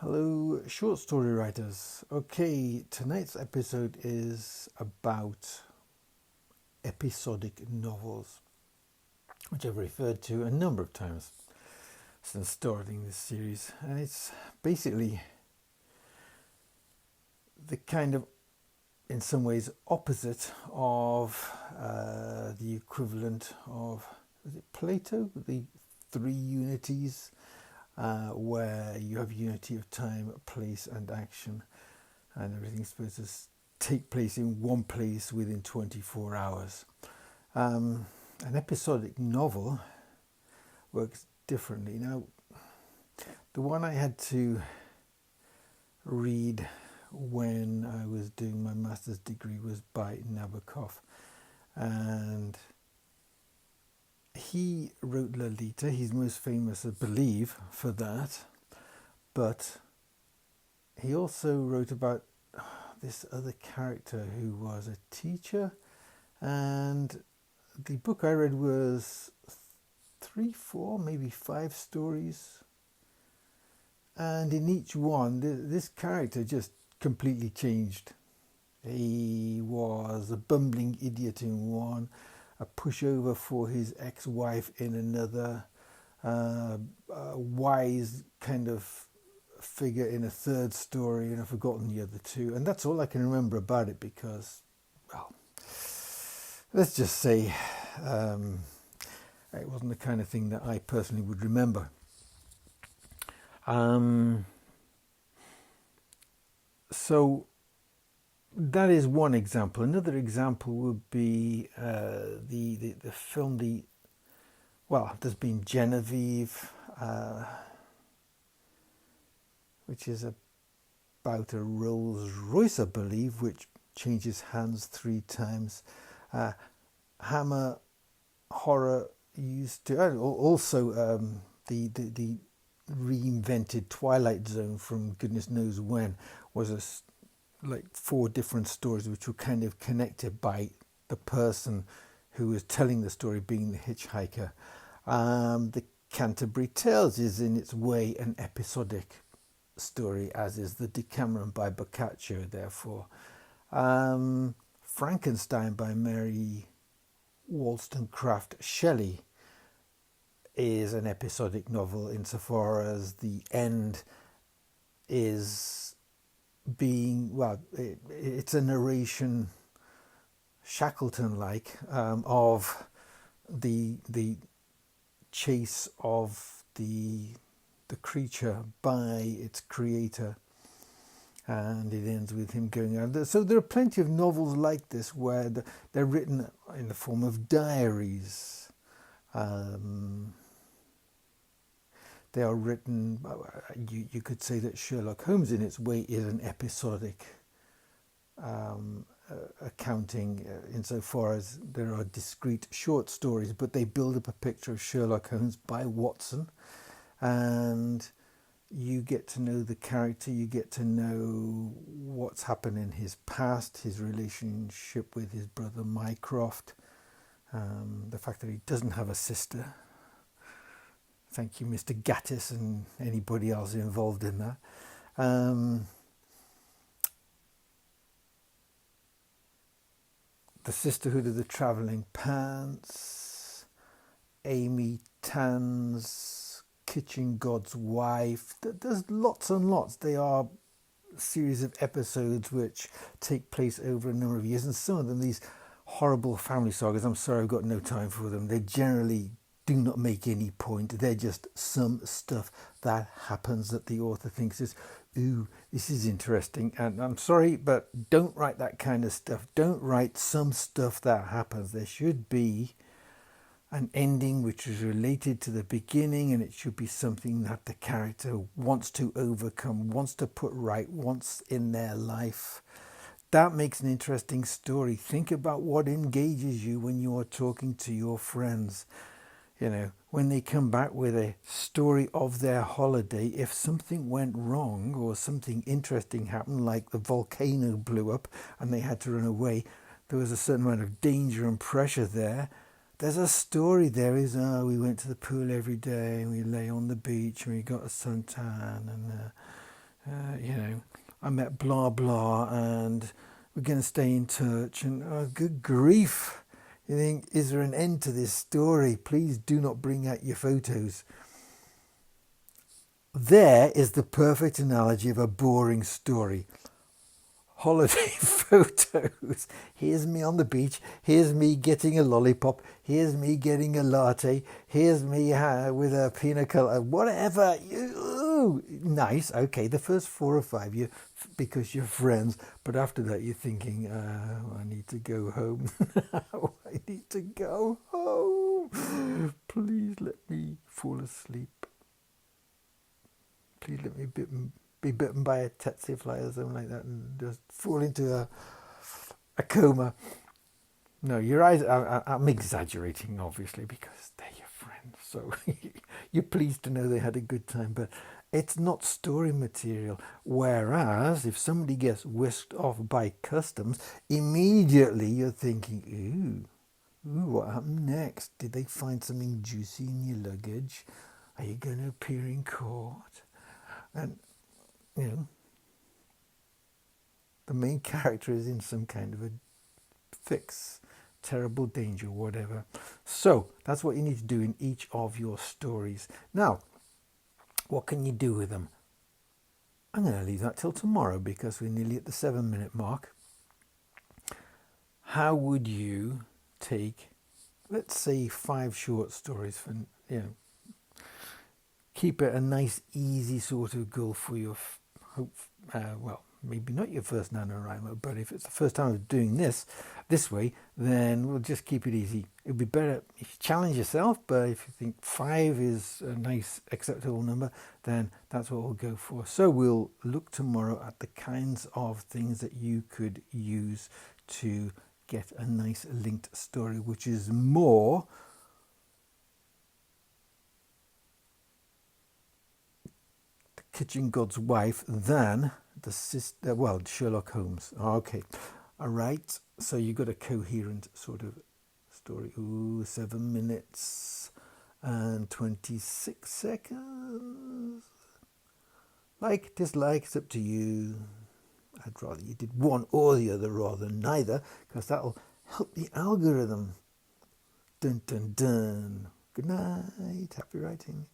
Hello, short story writers. Okay, tonight's episode is about episodic novels, which I've referred to a number of times since starting this series. And it's basically the kind of, in some ways, opposite of the equivalent of, is it Plato? The three unities, where you have unity of time, place and action, and everything's supposed to take place in one place within 24 hours. An episodic novel works differently. Now, the one I had to read when I was doing my master's degree was by Nabokov, and he wrote Lolita. He's most famous, I believe, for that. But he also wrote about this other character who was a teacher. And the book I read was 3, 4, maybe 5 stories. And in each one, this character just completely changed. He was a bumbling idiot in one, a pushover for his ex-wife in another, a wise kind of figure in a third story, and I've forgotten the other two. And that's all I can remember about it because, well, let's just say it wasn't the kind of thing that I personally would remember. So that is one example. Another example would be the film. There's been Genevieve, which is about a Rolls Royce, I believe, which changes hands 3 times. Hammer Horror used to also the reinvented Twighlight Zone from goodness knows when was like 4 different stories which were kind of connected by the person who was telling the story being the hitchhiker. The Canterbury Tales is in its way an episodic story, as is the Decameron by Boccaccio, therefore. Frankenstein by Mary Wollstonecraft Shelley is an episodic novel insofar as the end is it's a narration, Shackleton-like, of the chase of the creature by its creator, and it ends with him going out. So there are plenty of novels like this where they're written in the form of diaries. They are written, you could say that Sherlock Holmes in its way is an episodic accounting insofar as there are discrete short stories, but they build up a picture of Sherlock Holmes by Watson, and you get to know the character, you get to know what's happened in his past, his relationship with his brother Mycroft, the fact that he doesn't have a sister. Thank you, Mr. Gattis, and anybody else involved in that. The Sisterhood of the Travelling Pants, Amy Tan's Kitchen God's Wife. There's lots and lots. They are a series of episodes which take place over a number of years, and some of them, these horrible family sagas, I'm sorry, I've got no time for them. They generally do not make any point. They're just some stuff that happens that the author thinks is, ooh, this is interesting. And I'm sorry, but don't write that kind of stuff. Don't write some stuff that happens. There should be an ending which is related to the beginning, and it should be something that the character wants to overcome, wants to put right, wants in their life. That makes an interesting story. Think about what engages you when you are talking to your friends. You know, when they come back with a story of their holiday, if something went wrong or something interesting happened, like the volcano blew up and they had to run away, there was a certain amount of danger and pressure there. There's a story there, we went to the pool every day and we lay on the beach and we got a suntan and I met blah blah and we're going to stay in touch, and oh, good grief. You think, is there an end to this story? Please do not bring out your photos. There is the perfect analogy of a boring story. Holiday photos. Here's me on the beach. Here's me getting a lollipop. Here's me getting a latte. Here's me with a pina colada. Whatever. Nice. Okay, the first 4 or 5 because you're friends. But after that, you're thinking, I need to go home. I need to go home. Please let me fall asleep. Please let me be bitten by a tsetse fly or something like that and just fall into a coma. No, your eyes, I'm exaggerating, obviously, because they're your friends. So you're pleased to know they had a good time, but it's not story material. Whereas if somebody gets whisked off by customs, immediately you're thinking, ooh, what happened next? Did they find something juicy in your luggage? Are you going to appear in court? And the main character is in some kind of a fix, terrible danger, whatever. So that's what you need to do in each of your stories. Now, what can you do with them? I'm going to leave that till tomorrow because we're nearly at the 7-minute mark. How would you take, let's say, 5 short stories for, keep it a nice, easy sort of goal for your maybe not your first NaNoWriMo, but if it's the first time of doing this way, then we'll just keep it easy. It'd be better if you challenge yourself, but if you think 5 is a nice, acceptable number, then that's what we'll go for. So we'll look tomorrow at the kinds of things that you could use to get a nice linked story, which is more Kitchen God's Wife than Sherlock Holmes. Okay, all right. So you got a coherent sort of story. 7 minutes and 26 seconds. Like, dislike, it's up to you. I'd rather you did one or the other rather than neither, because that'll help the algorithm. Dun dun dun. Good night. Happy writing.